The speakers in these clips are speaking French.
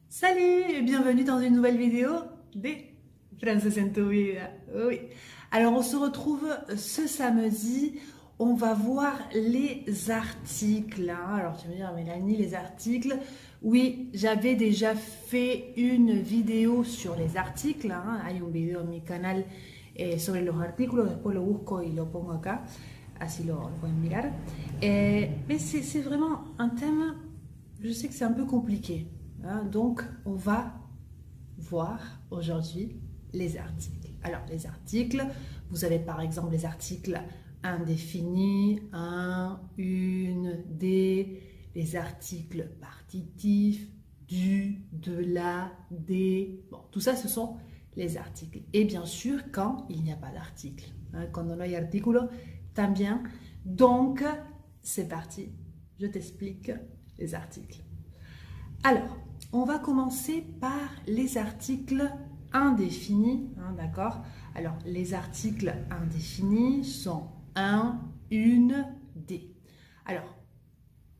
Salut et bienvenue dans une nouvelle vidéo des Frances en tu vida. Oui. Alors on se retrouve ce samedi. On va voir les articles. Alors tu vas me dire, Mélanie, les articles. Oui, j'avais déjà fait une vidéo sur les articles. Hay un video en mi canal sobre los artículos. Después lo busco y lo pongo acá. Así lo pueden mirar. Mais c'est vraiment un thème, je sais que c'est un peu compliqué. Donc, on va voir aujourd'hui les articles. Alors, les articles, vous avez par exemple les articles indéfinis, un, une, des, les articles partitifs, du, de la, des. Bon, tout ça, ce sont les articles. Et bien sûr, quand il n'y a pas d'article. Quand no hay artículo, también. Donc, c'est parti. Je t'explique les articles. Alors, on va commencer par les articles indéfinis, d'accord? Alors, les articles indéfinis sont un, une, des. Alors,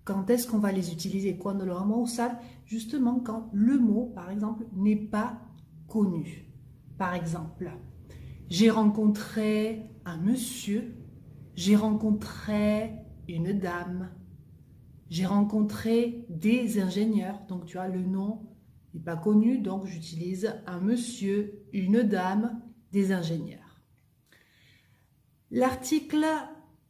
quand est-ce qu'on va les utiliser? Cuando lo vamos a usar? Justement quand le mot, par exemple, n'est pas connu. Par exemple, j'ai rencontré un monsieur, j'ai rencontré une dame, j'ai rencontré des ingénieurs, donc tu vois, le nom n'est pas connu, donc j'utilise un monsieur, une dame, des ingénieurs. L'article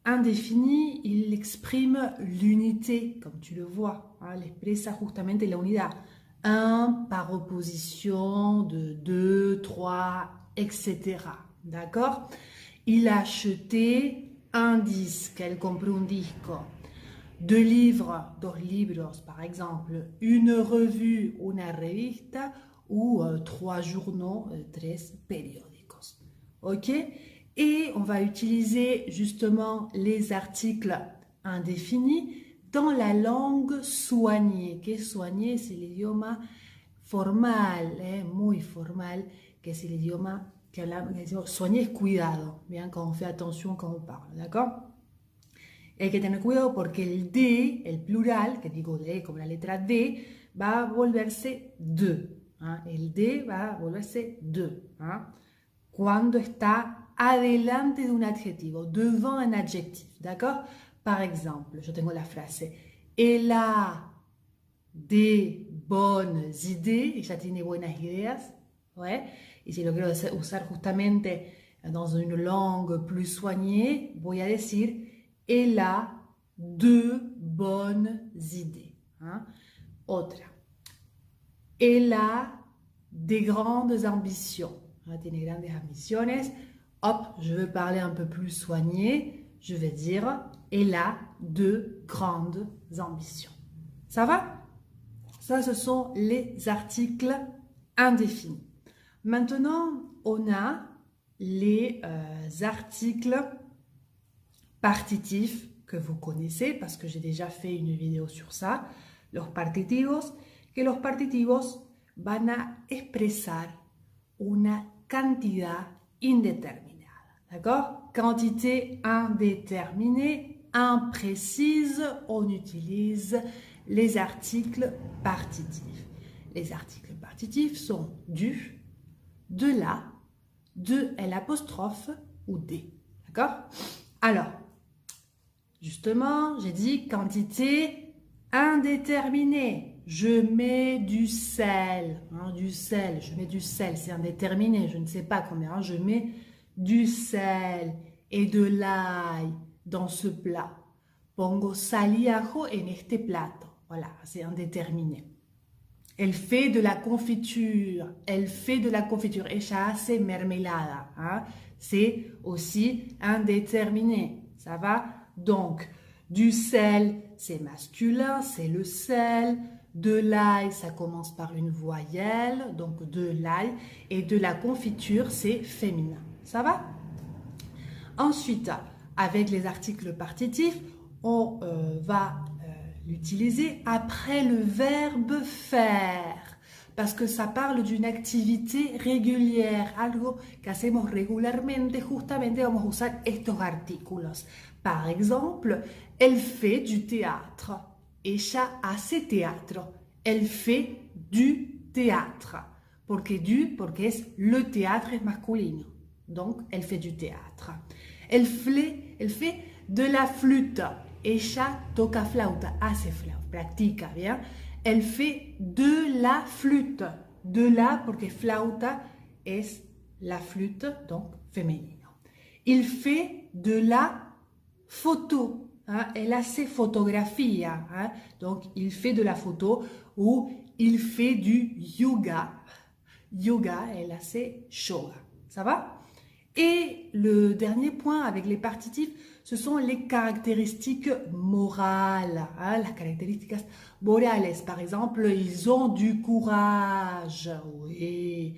indéfini, il exprime l'unité, comme tu le vois, il expresa justamente la unidad. Un par opposition de deux, trois, etc. D'accord? Il a acheté un disque, elle compró un disco. Deux livres, dos libros par exemple, une revue, una revista, ou trois journaux, tres periódicos. Ok? Et on va utiliser justement les articles indéfinis dans la langue soignée. Que soignée, c'est l'idioma formal, muy formal, que c'est l'idioma que soigner es cuidado, bien, quand on fait attention quand on parle, d'accord? Hay que tener cuidado porque el D, el plural, que digo D como la letra D, va a volverse de. El D va a volverse de. Cuando está adelante de un adjetivo, devant un adjectif, d'accord? Par exemple, yo tengo la frase, elle a des bonnes idées, ella tiene buenas ideas, ouais? Y si lo quiero usar justamente dans une langue plus soignée, voy a decir elle a de bonnes idées. Otra. Elle a des grandes ambitions. Tiene grandes ambiciones. Hop, je veux parler un peu plus soigné. Je vais dire elle a de grandes ambitions. Ça va? Ça, ce sont les articles indéfinis. Maintenant, on a les articles partitifs que vous connaissez parce que j'ai déjà fait une vidéo sur ça, los partitivos, que los partitivos van a expresar una cantidad indeterminada, d'accord? Quantité indéterminée, imprécise, on utilise les articles partitifs. Les articles partitifs sont du, de la, de l'apostrophe ou des, d'accord? Alors, justement, j'ai dit quantité indéterminée. Je mets du sel, du sel, je mets du sel, c'est indéterminé, je ne sais pas combien, je mets du sel et de l'ail dans ce plat. Pongo sal y ajo en este plato. Voilà, c'est indéterminé. Elle fait de la confiture, elle fait de la confiture. Ella hace mermelada, c'est aussi indéterminé, ça va? Donc, du sel, c'est masculin, c'est le sel. De l'ail, ça commence par une voyelle, donc de l'ail. Et de la confiture, c'est féminin. Ça va? Ensuite, avec les articles partitifs, on va l'utiliser après le verbe faire. Parce que ça parle d'une activité régulière, algo que hacemos regularmente, justamente vamos a usar estos artículos. Par exemple, elle fait du théâtre. Ella hace teatro. Elle fait du théâtre. Porque es le théâtre es masculino. Donc, elle fait du théâtre. Elle fait de la flûte. Ella toca flauta, hace flauta, practica, bien. Elle fait de la flûte. De la, porque flauta es la flûte, donc féminin. Il fait de la photo. Hein? Elle hace fotografía. Hein? Donc, il fait de la photo ou il fait du yoga. Yoga, elle hace yoga. Ça va? Et le dernier point avec les partitifs, ce sont les caractéristiques morales. Hein? Las características morales. Par exemple, ils ont du courage. Oui.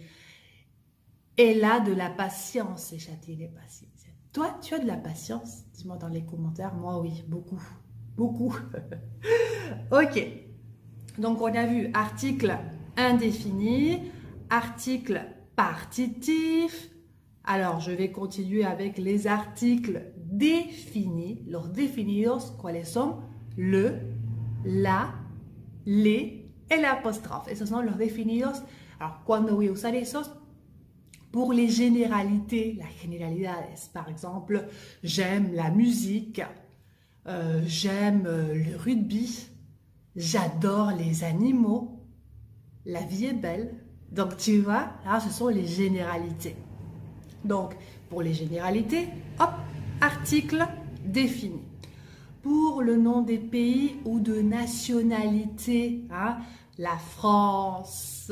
Elle a de la patience. Ella tiene paciencia. Toi, tu as de la patience? Dis-moi dans les commentaires. Moi, oui, beaucoup. Beaucoup. Ok. Donc, on a vu article indéfini, article partitif. Alors, je vais continuer avec les articles définis. Los definidos, ¿cuáles son? Le, la, les, el apóstrofe. Esos son los definidos. Alors, ¿cuándo voy a usar esos? Pour les généralités, las generalidades. Par exemple, j'aime la musique, j'aime le rugby, j'adore les animaux, la vie est belle. Donc, tu vois, là, ce sont les généralités. Donc, pour les généralités, hop, article défini. Pour le nom des pays ou de nationalité, hein, la France,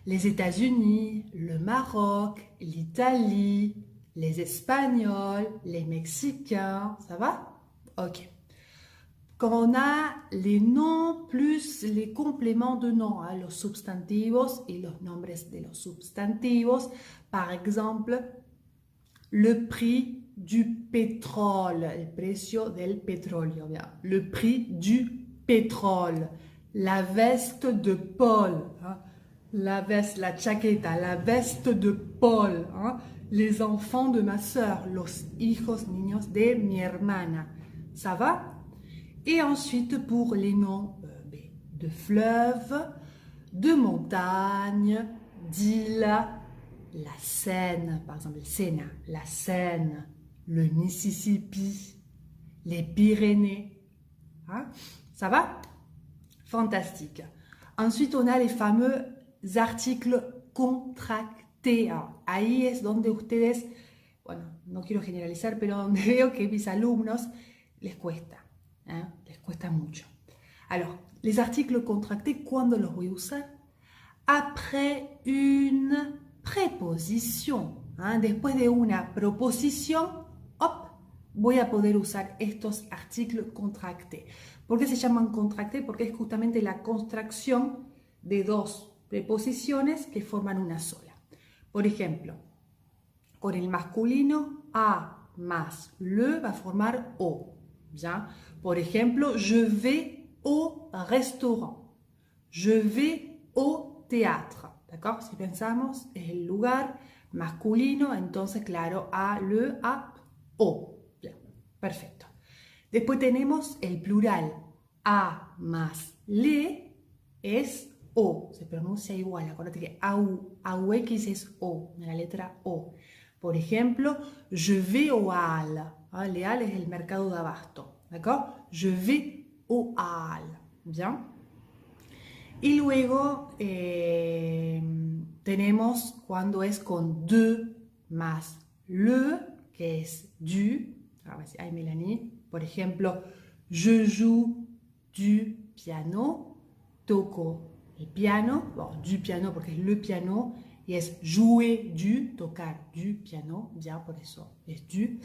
les États-Unis, le Maroc, l'Italie, les Espagnols, les Mexicains, ça va? Ok. Quand on a les noms plus les compléments de noms, hein, los substantivos y los nombres de los substantivos, par exemple, le prix du pétrole, el precio del petróleo, bien. Le prix du pétrole, la veste de Paul, hein, la veste, la chaqueta, la veste de Paul, hein, les enfants de ma sœur, los hijos, niños de mi hermana, ça va? Et ensuite, pour les noms de fleuves, de montagnes, d'îles, la Seine, par exemple, le Sena, la Seine, le Mississippi, les Pyrénées. Hein? Ça va? Fantastique. Ensuite, on a les fameux articles contractés. Ahí es donde ustedes, bueno, no quiero generalizar, pero donde veo que mis alumnos les cuesta. Hein, les cuesta mucho. Alors, les articles contractés, ¿cuándo los voy a usar? Après une preposición. Hein, después de una proposición, hop, voy a poder usar estos articles contractés. ¿Por qué se llaman contractés? Porque es justamente la contracción de dos preposiciones que forman una sola. Por ejemplo, con el masculino, a más le va a formar o. Bien. Por ejemplo, je vais au restaurant. Je vais au teatro. ¿D'accord? Si pensamos, es el lugar masculino, entonces, claro, a, le, a, o. Bien. Perfecto. Después tenemos el plural. A más le es o. Se pronuncia igual. Acuérdate que AUX es o, la letra o. Por ejemplo, je vais au Halles. Le Halles es el mercado de abasto. ¿D'accord? Je vais au Halles. Bien. Y luego tenemos cuando es con de más le, que es du. Ay, Mélanie. Por ejemplo, je joue du piano. Toco el piano. Bon, du piano porque es le piano. Y es jouer du, tocar du piano. Bien, por eso es du.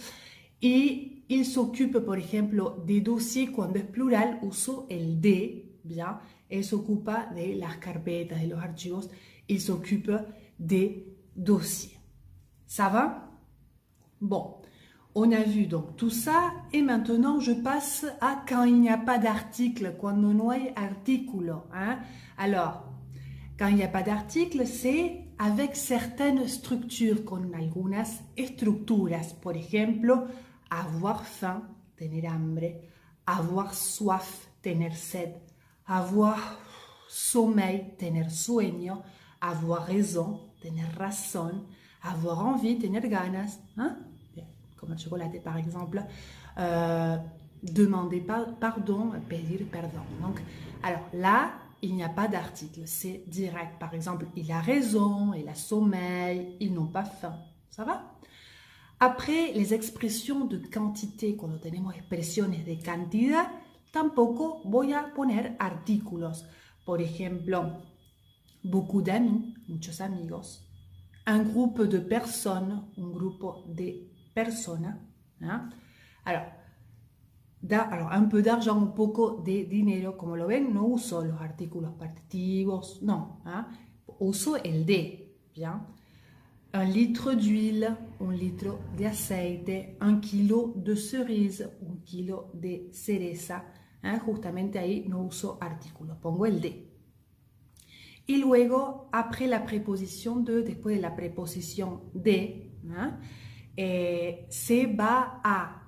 Y il s'occupe, por ejemplo, de dossiers. Cuando es plural, uso el de, bien. Él se ocupa de las carpetas, de los archivos. Il s'occupe des dossiers. Ça va? Bon, on a vu donc tout ça. Et maintenant, je passe à quand il n'y a pas d'article, cuando no hay artículo. Hein? Alors, quand il n'y a pas d'article, c'est avec certaines structures, con algunas estructuras. Por ejemplo, avoir faim, tener hambre, avoir soif, tener sed, avoir sommeil, tener sueño, avoir raison, tener razón, avoir envie, tener ganas, hein? Comme le chocolat par exemple, demander pardon, pedir perdón. Donc, alors là, il n'y a pas d'article, c'est direct. Par exemple, il a raison, il a sommeil, ils n'ont pas faim. Ça va? Après, les expressions de quantité, cuando tenemos expresiones de cantidad, tampoco voy a poner artículos. Por ejemplo, beaucoup d'amis, muchos amigos. Un groupe de personnes, un grupo de personas. ¿Ah? Alors, un peu d'argent, un poco de dinero, como lo ven, no uso los artículos partitivos, no. ¿Ah? Uso el de, ¿bien? Un litre d'huile, un litro de aceite, un kilo de cerise, un kilo de cereza. ¿Ah? Justamente ahí no uso artículos, pongo el de. Y luego, après la préposition de, después de la preposición de, ¿ah? Se va a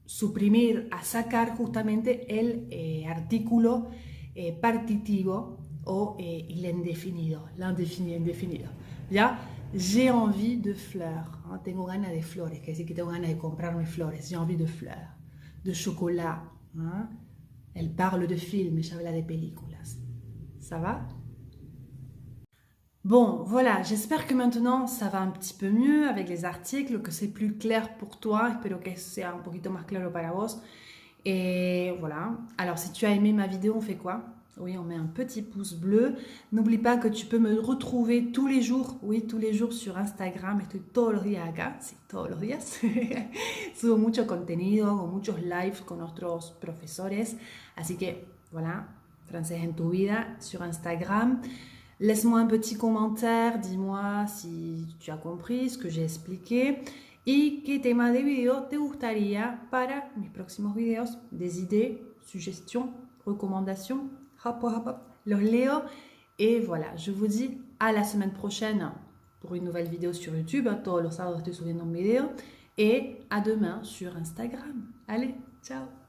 suprimir, a sacar justamente el artículo partitivo o el indefinido, indefinido. ¿Ya? J'ai envie de fleurs, ¿ah? Tengo ganas de flores, quiere decir que tengo ganas de comprarme flores. J'ai envie de fleurs, de chocolat. ¿Ah? Elle parle de films, ella habla de películas. Ça va? Bon, voilà, j'espère que maintenant ça va un petit peu mieux avec les articles, que c'est plus clair pour toi. Espero que sea un poquito más claro para vos. Et voilà. Alors, si tu as aimé ma vidéo, on fait quoi? Oui, on met un petit pouce bleu. N'oublie pas que tu peux me retrouver tous les jours, oui, tous les jours sur Instagram. Estoy todos los días acá, sí, todos los días. Subo mucho contenido, hago muchos lives con otros profesores. Así que, voilà, Français en tu vida sur Instagram. Laisse-moi un petit commentaire, dis-moi si tu as compris ce que j'ai expliqué y qué tema de video te gustaría para mis próximos videos, des idées, suggestions, recommandations, hop, hop, hop, los leo et voilà, je vous dis à la semaine prochaine pour une nouvelle vidéo sur YouTube, todos los sábados estoy subiendo un video et à demain sur Instagram. Allez, ciao!